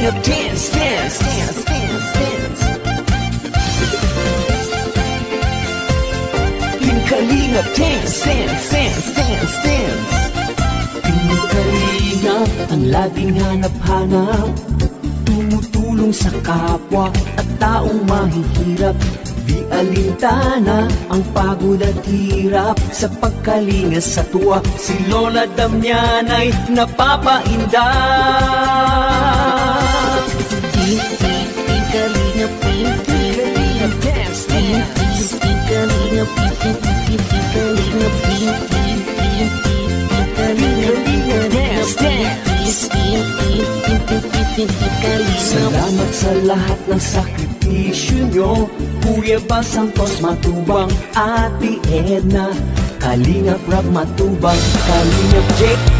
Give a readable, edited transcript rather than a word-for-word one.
Kalingap dance, dance, dance, dance, dance. Team Kalingap dance, dance, dance, dance, dance. Team Kalingap ang laging hanap-hanap, tumutulong sa kapwa at taong mahihirap. Di alintana ang pagod at hirap, sa pagkalinga sa tuwa si Lola Damianay napapainda. Team Kalingap, Team Kalingap dance, dance. Team Kalingap, Team Kalingap, Team Kalingap dance, dance. Salamat sa lahat ng sakripisyo nyo, Kuya Bal Santos Matubang, Ate Edna, Kalingap Rab Matubang, Kalingap Jake